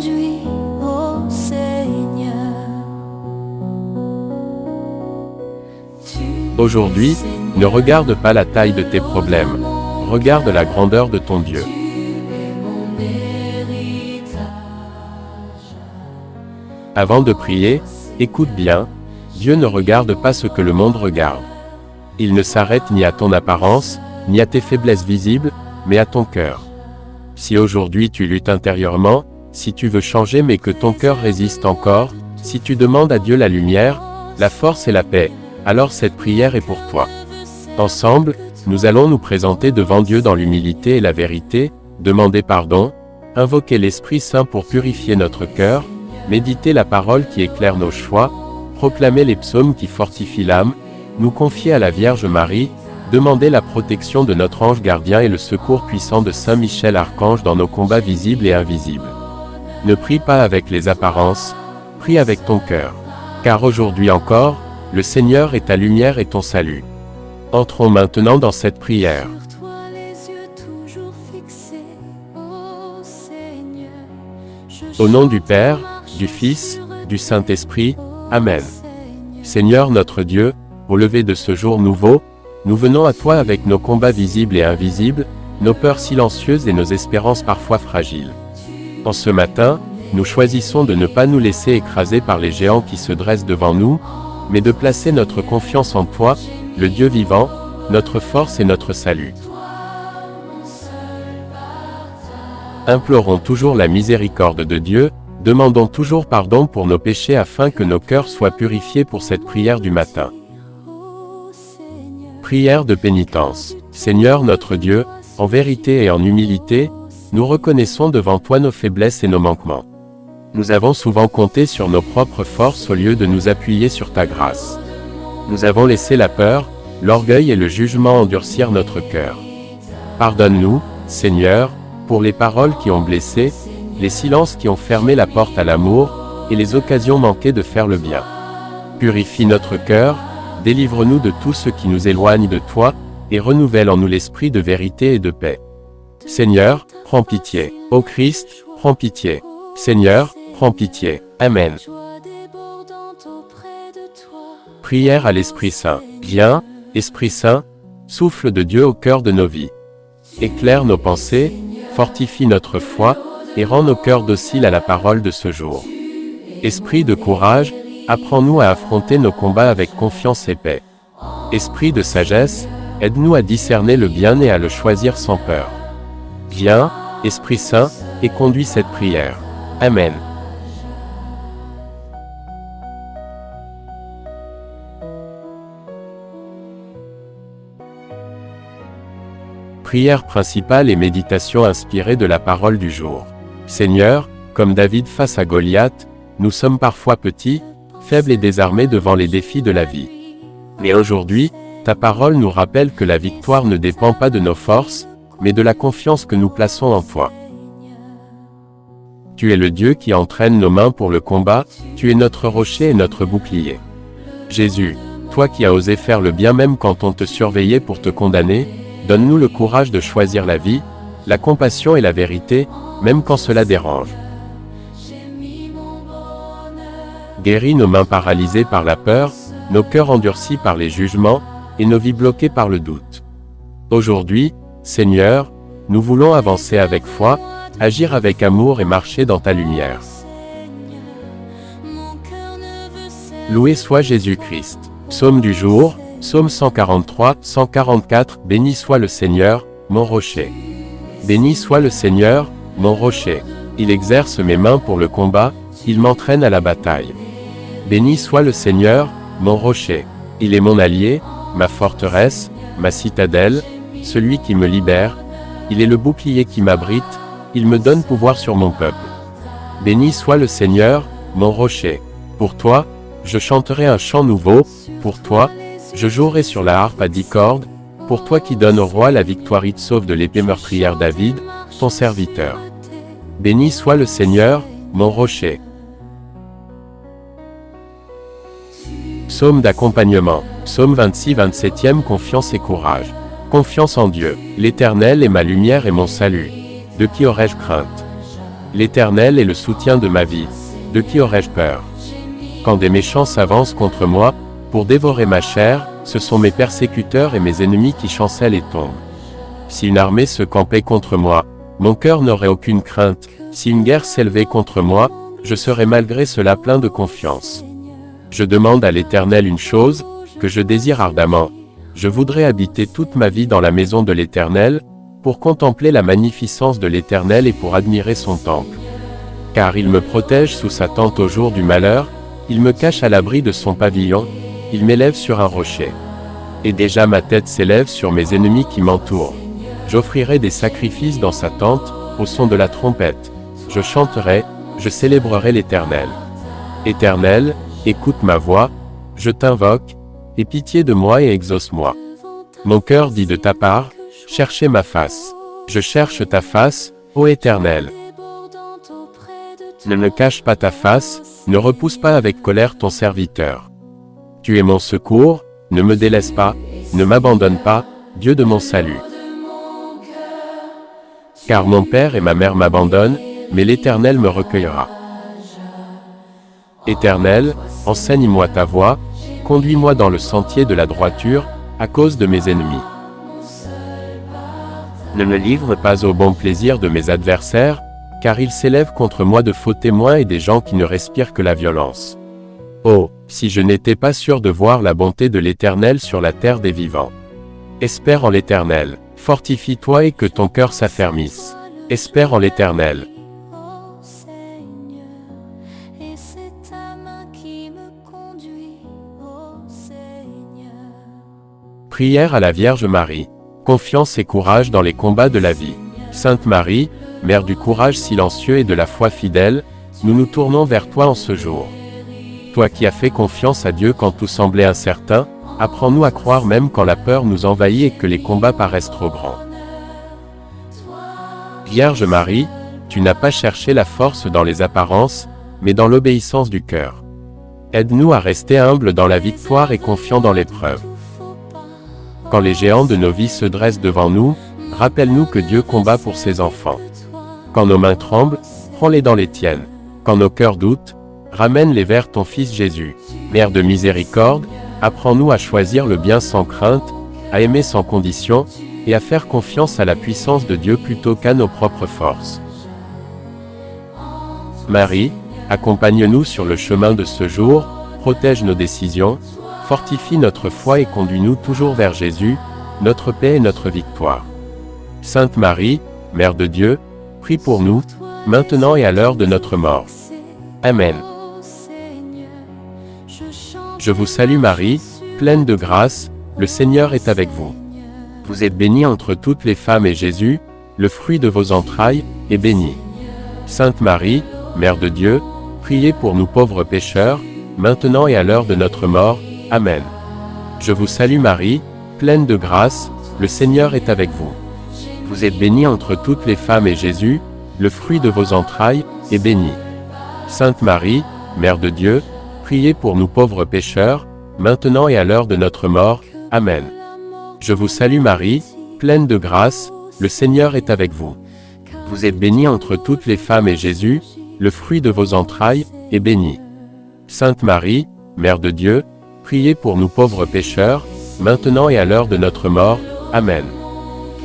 conduis, ô Seigneur. Aujourd'hui, ne regarde pas la taille de tes problèmes, regarde la grandeur de ton Dieu. Avant de prier, écoute bien, Dieu ne regarde pas ce que le monde regarde. Il ne s'arrête ni à ton apparence, ni à tes faiblesses visibles, mais à ton cœur. Si aujourd'hui tu luttes intérieurement, si tu veux changer mais que ton cœur résiste encore, si tu demandes à Dieu la lumière, la force et la paix, alors cette prière est pour toi. Ensemble, nous allons nous présenter devant Dieu dans l'humilité et la vérité, demander pardon, invoquer l'Esprit Saint pour purifier notre cœur, méditer la parole qui éclaire nos choix, proclamer les psaumes qui fortifient l'âme, nous confier à la Vierge Marie, demander la protection de notre ange gardien et le secours puissant de Saint Michel Archange dans nos combats visibles et invisibles. Ne prie pas avec les apparences, prie avec ton cœur. Car aujourd'hui encore, le Seigneur est ta lumière et ton salut. Entrons maintenant dans cette prière. Sur toi les yeux toujours fixés, ô Seigneur. Au nom du Père, du Fils, du Saint-Esprit, Amen. Seigneur notre Dieu, au lever de ce jour nouveau, nous venons à toi avec nos combats visibles et invisibles, nos peurs silencieuses et nos espérances parfois fragiles. En ce matin, nous choisissons de ne pas nous laisser écraser par les géants qui se dressent devant nous, mais de placer notre confiance en toi, le Dieu vivant, notre force et notre salut. Implorons toujours la miséricorde de Dieu, demandons toujours pardon pour nos péchés afin que nos cœurs soient purifiés pour cette prière du matin. Prière de pénitence. Seigneur notre Dieu, en vérité et en humilité, nous reconnaissons devant toi nos faiblesses et nos manquements. Nous avons souvent compté sur nos propres forces au lieu de nous appuyer sur ta grâce. Nous avons laissé la peur, l'orgueil et le jugement endurcir notre cœur. Pardonne-nous, Seigneur, pour les paroles qui ont blessé, les silences qui ont fermé la porte à l'amour, et les occasions manquées de faire le bien. Purifie notre cœur, délivre-nous de tout ce qui nous éloigne de toi, et renouvelle en nous l'esprit de vérité et de paix. Seigneur, prends pitié. Ô Christ, prends pitié. Seigneur, prends pitié. Amen. Prière à l'Esprit Saint. Viens, Esprit Saint, souffle de Dieu au cœur de nos vies. Éclaire nos pensées, fortifie notre foi, et rend nos cœurs dociles à la parole de ce jour. Esprit de courage, apprends-nous à affronter nos combats avec confiance et paix. Esprit de sagesse, aide-nous à discerner le bien et à le choisir sans peur. Viens, Esprit Saint, et conduis cette prière. Amen. Prière principale et méditation inspirée de la parole du jour. Seigneur, comme David face à Goliath, nous sommes parfois petits, faibles et désarmés devant les défis de la vie. Mais aujourd'hui, ta parole nous rappelle que la victoire ne dépend pas de nos forces, mais de la confiance que nous plaçons en toi. Tu es le Dieu qui entraîne nos mains pour le combat, tu es notre rocher et notre bouclier. Jésus, toi qui as osé faire le bien même quand on te surveillait pour te condamner, donne-nous le courage de choisir la vie, la compassion et la vérité, même quand cela dérange. Guéris nos mains paralysées par la peur, nos cœurs endurcis par les jugements, et nos vies bloquées par le doute. Aujourd'hui, Seigneur, nous voulons avancer avec foi, agir avec amour et marcher dans ta lumière. Loué soit Jésus-Christ. Psaume du jour, Psaume 143, 144. Béni soit le Seigneur, mon rocher. Béni soit le Seigneur, mon rocher. Il exerce mes mains pour le combat, il m'entraîne à la bataille. Béni soit le Seigneur, mon rocher. Il est mon allié, ma forteresse, ma citadelle, celui qui me libère. Il est le bouclier qui m'abrite, il me donne pouvoir sur mon peuple. Béni soit le Seigneur, mon rocher. Pour toi, je chanterai un chant nouveau, pour toi, je jouerai sur la harpe à 10 cordes, pour toi qui donnes au roi la victoire, il te sauve de l'épée meurtrière David, ton serviteur. Béni soit le Seigneur, mon rocher. Psaume d'accompagnement. Psaume 26, 27e. Confiance et courage. Confiance en Dieu. L'Éternel est ma lumière et mon salut. De qui aurais-je crainte? L'Éternel est le soutien de ma vie. De qui aurais-je peur? Quand des méchants s'avancent contre moi, pour dévorer ma chair, ce sont mes persécuteurs et mes ennemis qui chancellent et tombent. Si une armée se campait contre moi, mon cœur n'aurait aucune crainte. Si une guerre s'élevait contre moi, je serais malgré cela plein de confiance. Je demande à l'Éternel une chose, que je désire ardemment. Je voudrais habiter toute ma vie dans la maison de l'Éternel, pour contempler la magnificence de l'Éternel et pour admirer son temple. Car il me protège sous sa tente au jour du malheur, il me cache à l'abri de son pavillon, il m'élève sur un rocher. Et déjà ma tête s'élève sur mes ennemis qui m'entourent. J'offrirai des sacrifices dans sa tente, au son de la trompette. Je chanterai, je célébrerai l'Éternel. Éternel, écoute ma voix, je t'invoque, aie pitié de moi et exauce-moi. Mon cœur dit de ta part, cherchez ma face. Je cherche ta face, ô Éternel. Ne me cache pas ta face, ne repousse pas avec colère ton serviteur. Tu es mon secours, ne me délaisse pas, ne m'abandonne pas, Dieu de mon salut. Car mon père et ma mère m'abandonnent, mais l'Éternel me recueillera. Éternel, enseigne-moi ta voie, conduis-moi dans le sentier de la droiture, à cause de mes ennemis. Ne me livre pas au bon plaisir de mes adversaires, car ils s'élèvent contre moi de faux témoins et des gens qui ne respirent que la violence. Oh, si je n'étais pas sûr de voir la bonté de l'Éternel sur la terre des vivants. Espère en l'Éternel, fortifie-toi et que ton cœur s'affermisse. Espère en l'Éternel. Ô Seigneur, et c'est ta main qui me conduit, ô Seigneur. Prière à la Vierge Marie. Confiance et courage dans les combats de la vie. Sainte Marie, Mère du courage silencieux et de la foi fidèle, nous nous tournons vers toi en ce jour. Toi qui as fait confiance à Dieu quand tout semblait incertain, apprends-nous à croire même quand la peur nous envahit et que les combats paraissent trop grands. Vierge Marie, tu n'as pas cherché la force dans les apparences, mais dans l'obéissance du cœur. Aide-nous à rester humbles dans la victoire et confiants dans l'épreuve. Quand les géants de nos vies se dressent devant nous, rappelle-nous que Dieu combat pour ses enfants. Quand nos mains tremblent, prends-les dans les tiennes. Quand nos cœurs doutent, ramène-les vers ton Fils Jésus. Mère de miséricorde, apprends-nous à choisir le bien sans crainte, à aimer sans condition, et à faire confiance à la puissance de Dieu plutôt qu'à nos propres forces. Marie, accompagne-nous sur le chemin de ce jour, protège nos décisions, fortifie notre foi et conduis-nous toujours vers Jésus, notre paix et notre victoire. Sainte Marie, Mère de Dieu, prie pour nous, maintenant et à l'heure de notre mort. Amen. Je vous salue Marie, pleine de grâce, le Seigneur est avec vous. Vous êtes bénie entre toutes les femmes et Jésus, le fruit de vos entrailles, est béni. Sainte Marie, Mère de Dieu, priez pour nous pauvres pécheurs, maintenant et à l'heure de notre mort. Amen. Je vous salue Marie, pleine de grâce, le Seigneur est avec vous. Vous êtes bénie entre toutes les femmes et Jésus, le fruit de vos entrailles, est béni. Sainte Marie, Mère de Dieu, priez pour nous pauvres pécheurs, maintenant et à l'heure de notre mort. Amen. Je vous salue Marie, pleine de grâce, le Seigneur est avec vous. Vous êtes bénie entre toutes les femmes et Jésus, le fruit de vos entrailles, est béni. Sainte Marie, Mère de Dieu, priez pour nous pauvres pécheurs, maintenant et à l'heure de notre mort. Amen.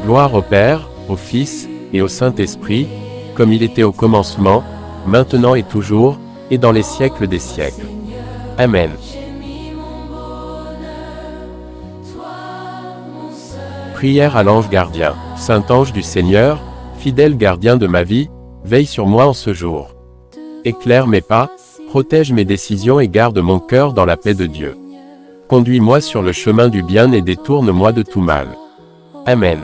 Gloire au Père, au Fils, et au Saint-Esprit, comme il était au commencement, maintenant et toujours, et dans les siècles des siècles. Amen. Prière à l'ange gardien. Saint ange du Seigneur, fidèle gardien de ma vie, veille sur moi en ce jour. Éclaire mes pas, protège mes décisions et garde mon cœur dans la paix de Dieu. Conduis-moi sur le chemin du bien et détourne-moi de tout mal. Amen.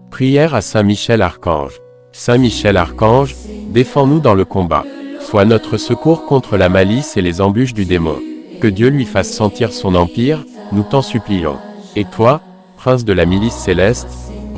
Prière à Saint Michel Archange. Saint Michel Archange, défends-nous dans le combat. Sois notre secours contre la malice et les embûches du démon. Que Dieu lui fasse sentir son empire, nous t'en supplions. Et toi, prince de la milice céleste,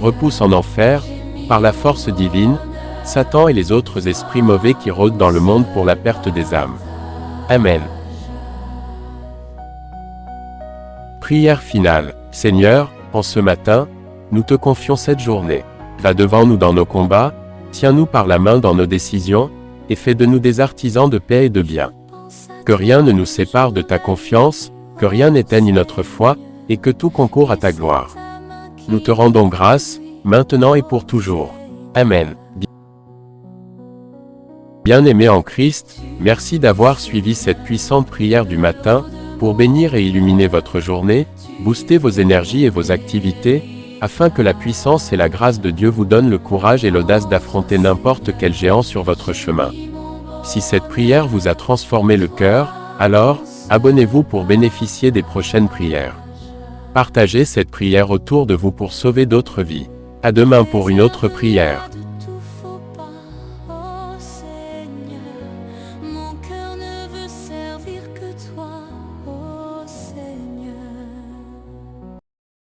repousse en enfer, par la force divine, Satan et les autres esprits mauvais qui rôdent dans le monde pour la perte des âmes. Amen. Prière finale. Seigneur, en ce matin, nous te confions cette journée. Va devant nous dans nos combats, tiens-nous par la main dans nos décisions, et fais de nous des artisans de paix et de bien. Que rien ne nous sépare de ta confiance, que rien n'éteigne notre foi, et que tout concourt à ta gloire. Nous te rendons grâce, maintenant et pour toujours. Amen. Bien-aimés en Christ, merci d'avoir suivi cette puissante prière du matin, pour bénir et illuminer votre journée, booster vos énergies et vos activités, afin que la puissance et la grâce de Dieu vous donnent le courage et l'audace d'affronter n'importe quel géant sur votre chemin. Si cette prière vous a transformé le cœur, alors, abonnez-vous pour bénéficier des prochaines prières. Partagez cette prière autour de vous pour sauver d'autres vies. À demain pour une autre prière.